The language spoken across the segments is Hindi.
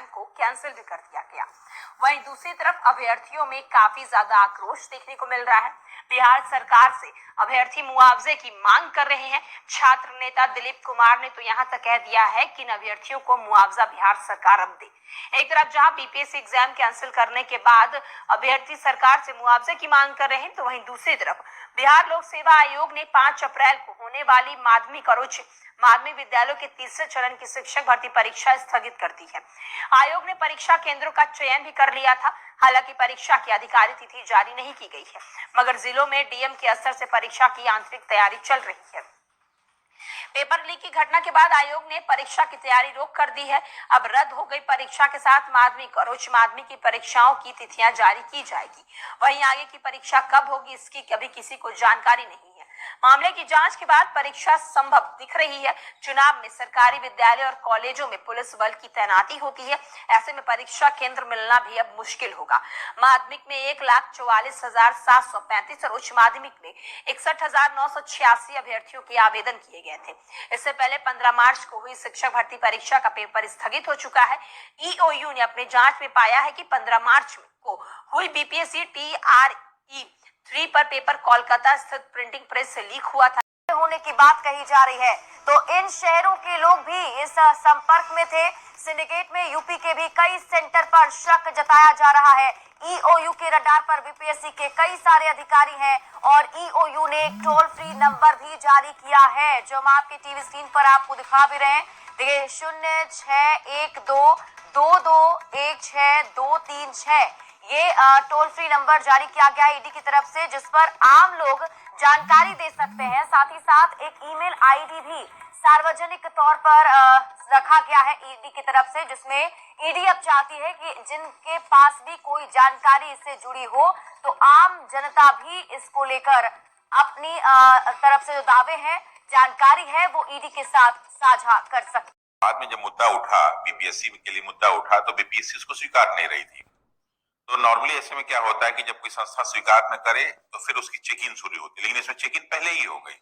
को कैंसिल भी कर दिया गया। वहीं दूसरी तरफ अभ्यर्थियों में काफी ज्यादा आक्रोश देखने को मिल रहा है। बिहार सरकार से अभ्यर्थी मुआवजे की मांग कर रहे हैं। छात्र नेता दिलीप कुमार ने तो यहां तक कह दिया है कि इन अभ्यर्थियों को मुआवजा बिहार सरकार अब दे। एक तरफ जहां बीपीएससी एग्जाम कैंसिल करने के बाद अभ्यर्थी सरकार से मुआवजे की मांग कर रहे हैं, तो वहीं दूसरी तरफ बिहार लोक सेवा आयोग ने 5 अप्रैल को होने वाली माध्यमिक और उच्च माध्यमिक विद्यालयों के तीसरे चरण की शिक्षक भर्ती परीक्षा स्थगित कर दी है। आयोग ने परीक्षा केंद्रों का चयन भी कर लिया था। हालांकि परीक्षा की आधिकारिक तिथि जारी नहीं की गई है, मगर जिलों में डीएम के असर से परीक्षा की आंतरिक तैयारी चल रही है। पेपर लीक की घटना के बाद आयोग ने परीक्षा की तैयारी रोक कर दी है। अब रद्द हो गई परीक्षा के साथ माध्यमिक और उच्च माध्यमिक की परीक्षाओं की तिथियां जारी की जाएगी। वहीं आगे की परीक्षा कब होगी, इसकी कभी किसी को जानकारी नहीं है। मामले की जांच के बाद परीक्षा संभव दिख रही है। चुनाव में सरकारी विद्यालय और कॉलेजों में पुलिस बल की तैनाती होती है। ऐसे में परीक्षा केंद्र मिलना भी अब मुश्किल होगा। माध्यमिक में 1,44,735 और उच्च माध्यमिक में 61,986 अभ्यर्थियों के आवेदन किए गए थे। इससे पहले 15 मार्च को हुई शिक्षक भर्ती परीक्षा का पेपर स्थगित हो चुका है। ईओयू ने अपनी जांच में पाया है कि 15 मार्च को हुई बीपीएससी TRE-3 पर पेपर कोलकाता स्थित प्रिंटिंग प्रेस से लीक हुआ था होने की बात कही जा रही है। तो इन शहरों के लोग भी इस संपर्क में थे। सिंडिकेट में यूपी के भी कई सेंटर पर शक जताया जा रहा है। ईओयू के रडार पर बीपीएससी के कई सारे अधिकारी हैं और ईओयू ने एक टोल फ्री नंबर भी जारी किया है, जो हम आपके टीवी स्क्रीन पर आपको दिखा भी रहे हैं। देखिए 0612216236 ये टोल फ्री नंबर जारी किया गया है ईडी की तरफ से, जिस पर आम लोग जानकारी दे सकते हैं। साथ ही साथ एक ईमेल आईडी भी सार्वजनिक तौर पर रखा गया है ईडी की तरफ से, जिसमें ईडी अब चाहती है कि जिनके पास भी कोई जानकारी इससे जुड़ी हो तो आम जनता भी इसको लेकर अपनी तरफ से जो दावे हैं, जानकारी है, वो ईडी के साथ साझा कर सकते। बाद में जब मुद्दा उठा, बीपीएससी के लिए मुद्दा उठा, तो बीपीएससी उसको स्वीकार नहीं रही थी। तो नॉर्मली ऐसे में क्या होता है कि जब कोई संस्था स्वीकार न करे तो फिर उसकी चेकिंग शुरू होती है, लेकिन इसमें चेकिंग पहले ही हो गई।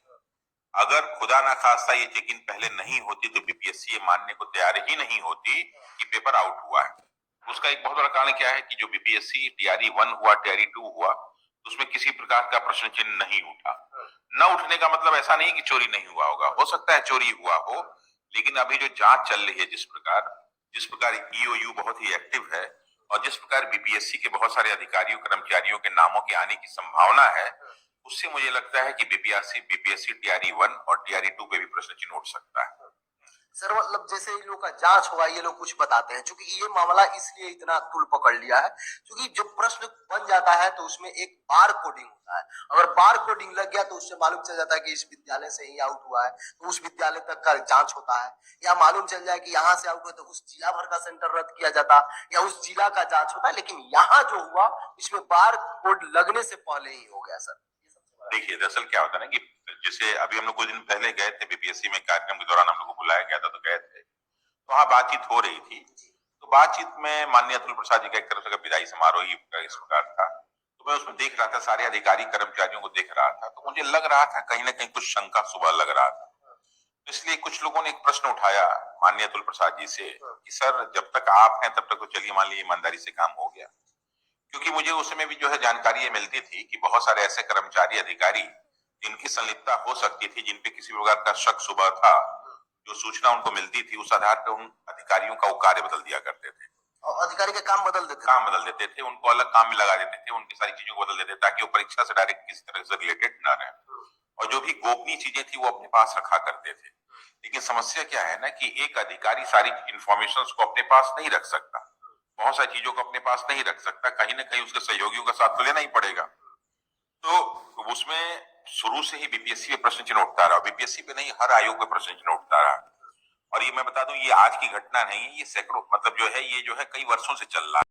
अगर खुदा ना खास्ता ये चेकिंग पहले नहीं होती तो बीपीएससी ये मानने को तैयार ही नहीं होती कि पेपर आउट हुआ है। उसका एक बहुत बड़ा कारण क्या है कि जो बीपीएससी TRE-1 हुआ, TRE-2 हुआ, उसमें किसी प्रकार का प्रश्न चिन्ह नहीं उठा। न उठने का मतलब ऐसा नहीं कि चोरी नहीं हुआ होगा, हो सकता है चोरी हुआ हो, लेकिन अभी जो जांच चल रही है, जिस प्रकार ईओयू बहुत ही एक्टिव है और जिस प्रकार बीपीएससी के बहुत सारे अधिकारियों कर्मचारियों के नामों के आने की संभावना है, उससे मुझे लगता है कि बीपीएससी TRE-1 और TRE-2 पे भी प्रश्न चिन्ह उठ सकता है। सर मतलब जैसे इन लोग का जांच हुआ, ये लोग कुछ बताते हैं, क्योंकि ये मामला इसलिए इतना तूल पकड़ लिया है क्योंकि जो प्रश्न बन जाता है तो उसमें एक बार कोडिंग होता है। अगर बार कोडिंग लग गया तो उससे मालूम चल जाता है कि इस विद्यालय से ही आउट हुआ है, तो उस विद्यालय तक का जांच होता है। या मालूम चल जाए कि यहाँ से आउट हुआ तो उस जिला भर का सेंटर रद्द किया जाता या उस जिला का जांच होता है। लेकिन यहाँ जो हुआ इसमें बार कोड लगने से पहले ही हो गया। सर देखिए, दरअसल क्या होता है ना कि जैसे अभी हम लोग कुछ दिन पहले गए थे बीपीएससी में, कार्यक्रम के दौरान हम लोग को बुलाया गया था, तो गए थे, तो वहां बातचीत हो रही थी। तो बातचीत में माननीय अतुल प्रसाद जी का एक तरफ से विदाई समारोह ही इस प्रकार था, तो मैं उसमें देख रहा था, सारे अधिकारी कर्मचारियों को देख रहा था, तो मुझे लग रहा था कहीं ना कहीं कुछ शंका सुबह लग रहा था। तो इसलिए कुछ लोगों ने एक प्रश्न उठाया माननीय अतुल प्रसाद जी से कि सर जब तक आप हैं तब तक तो चलिए मान लीजिए ईमानदारी से काम हो गया, क्योंकि मुझे उस समय भी जो है जानकारी ये मिलती थी कि बहुत सारे ऐसे कर्मचारी अधिकारी जिनकी संलिप्तता हो सकती थी, जिन पे किसी प्रकार का शक सुबह था, जो सूचना उनको मिलती थी उस आधार पर उन अधिकारियों का वो कार्य बदल दिया करते थे। और अधिकारी के काम बदल देते थे, उनको अलग काम में लगा देते थे, उनकी सारी चीजों को बदल देते थे ताकि वो परीक्षा से डायरेक्ट किसी तरह से रिलेटेड ना रहे, और जो भी गोपनीय चीजें थी वो अपने पास रखा करते थे। लेकिन समस्या क्या है ना कि एक अधिकारी सारी इंफॉर्मेशन को अपने पास नहीं रख सकता, बहुत सारी चीजों को अपने पास नहीं रख सकता, कहीं ना कहीं उसके सहयोगियों का साथ तो लेना ही पड़ेगा। तो उसमें शुरू से ही बीपीएससी पे प्रश्न चिन्ह उठता रहा, बीपीएससी पे नहीं हर आयोग पे प्रश्न चिन्ह उठता रहा। और ये मैं बता दूं, ये आज की घटना नहीं है, ये सैकड़ों मतलब जो है ये जो है कई वर्षों से चल रहा है।